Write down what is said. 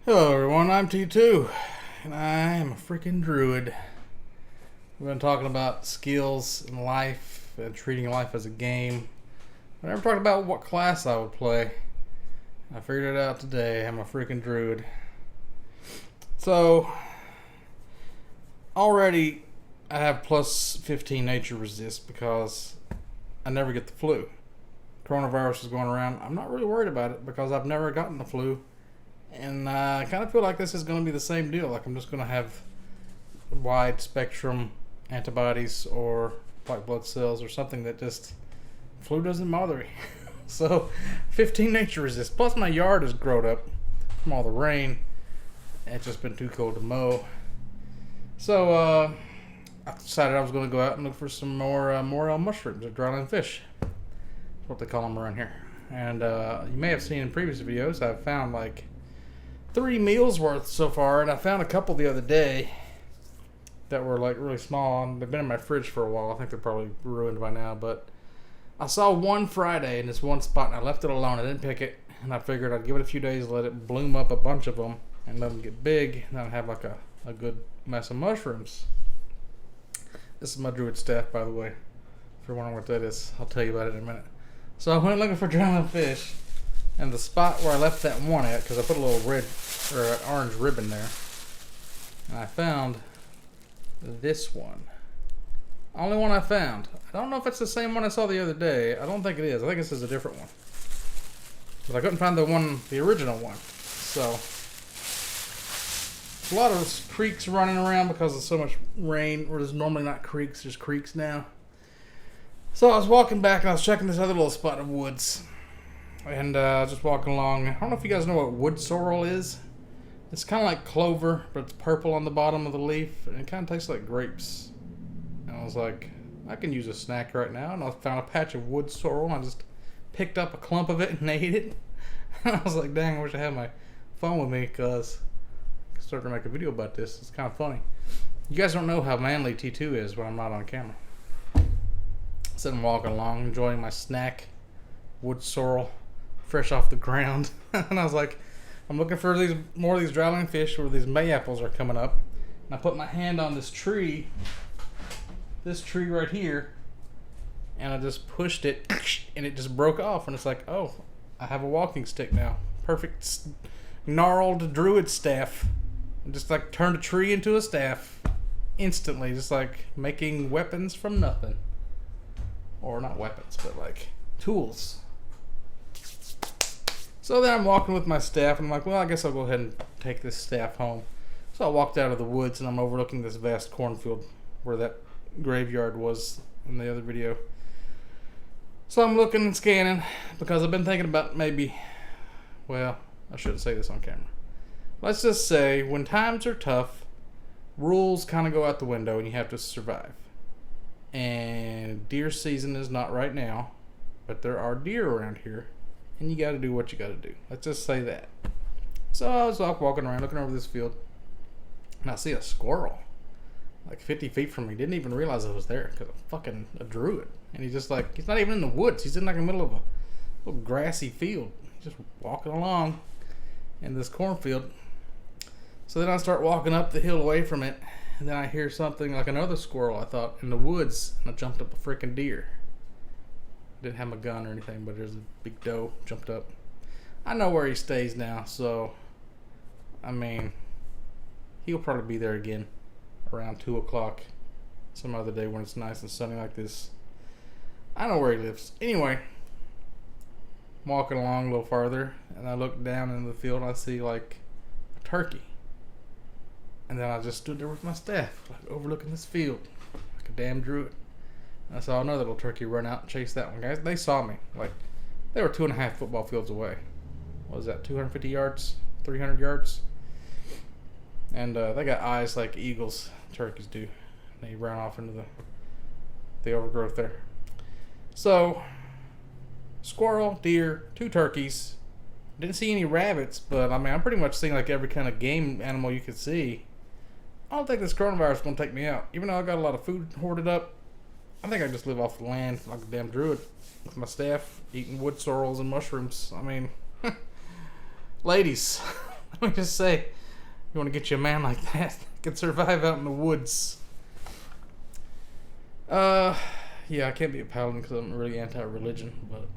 Hello everyone, I'm T2, and I am a freaking druid. We've been talking about skills in life and treating life as a game. I never talked about what class I would play. I figured it out today. I'm a freaking druid. So, already I have plus 15 nature resist because I never get the flu. Coronavirus is going around. I'm not really worried about it because I've never gotten the flu. And I kind of feel like this is going to be the same deal. Like I'm just going to have wide spectrum antibodies or white blood cells or something that just flu doesn't bother me. So 15 nature resist. Plus my yard is grown up from all the rain. It's just been too cold to mow. So I decided I was going to go out and look for some more morel mushrooms or dryland fish. That's what they call them around here. And you may have seen in previous videos I've found like 3 meals worth so far, and I found a couple the other day that were like really small, and they've been in my fridge for a while. I think they're probably ruined by now, but I saw one Friday in this one spot, and I left it alone. I didn't pick it, and I figured I'd give it a few days, let it bloom up a bunch of them, and let them get big, and I'd have like a good mess of mushrooms. This is my druid staff, by the way. If you're wondering what that is, I'll tell you about it in a minute. So I went looking for dryland fish. And the spot where I left that one at, because I put a little red or an orange ribbon there, and I found this one. Only one I found. I don't know if it's the same one I saw the other day. I don't think it is. I think this is a different one. But I couldn't find the original one. So a lot of creeks running around because of so much rain. Where there's normally not creeks, there's creeks now. So I was walking back and I was checking this other little spot of woods. And just walking along. I don't know if you guys know what wood sorrel is. It's kind of like clover, but it's purple on the bottom of the leaf. And it kind of tastes like grapes. And I was like, I can use a snack right now. And I found a patch of wood sorrel. And I just picked up a clump of it and ate it. And I was like, dang, I wish I had my phone with me because I could start to make a video about this. It's kind of funny. You guys don't know how manly T2 is when I'm not on camera. So I'm walking along, enjoying my snack, wood sorrel. Fresh off the ground. And I was like, I'm looking for more of these dryland fish where these May-apples are coming up. And I put my hand on this tree right here, and I just pushed it, and it just broke off. And it's like, oh, I have a walking stick now. Perfect gnarled druid staff. And just like turned a tree into a staff instantly, just like making weapons from nothing. Or not weapons, but like tools. So then I'm walking with my staff, and I'm like, well, I guess I'll go ahead and take this staff home. So I walked out of the woods, and I'm overlooking this vast cornfield where that graveyard was in the other video. So I'm looking and scanning because I've been thinking about maybe, well, I shouldn't say this on camera. Let's just say when times are tough, rules kind of go out the window, and you have to survive. And deer season is not right now, but there are deer around here. And you gotta do what you gotta do. Let's just say that. So I was walking around looking over this field, and I see a squirrel like 50 feet from me. Didn't even realize it was there because I'm fucking a druid. And he's just like, he's not even in the woods. He's in like the middle of a little grassy field. He's just walking along in this cornfield. So then I start walking up the hill away from it, and then I hear something like another squirrel, I thought, in the woods, and I jumped up a freaking deer. Didn't have my gun or anything, but there's a big doe jumped up. I know where he stays now, so I mean, he'll probably be there again around 2 o'clock some other day when it's nice and sunny like this. I know where he lives. Anyway, I'm walking along a little farther, and I look down in the field, and I see like a turkey. And then I just stood there with my staff, like overlooking this field, like a damn druid. I saw another little turkey run out and chase that one. Guys, they saw me. Like, they were 2.5 football fields away. What was that, 250 yards? 300 yards? And they got eyes like eagles, turkeys do. They ran off into the overgrowth there. So, squirrel, deer, 2 turkeys. Didn't see any rabbits, but I mean, I'm pretty much seeing like every kind of game animal you could see. I don't think this coronavirus is going to take me out. Even though I got a lot of food hoarded up, I think I just live off the land like a damn druid with my staff, eating wood sorrels and mushrooms. I mean, ladies, Let me just say, you want to get you a man like that can survive out in the woods. Yeah, I can't be a paladin because I'm really anti-religion, but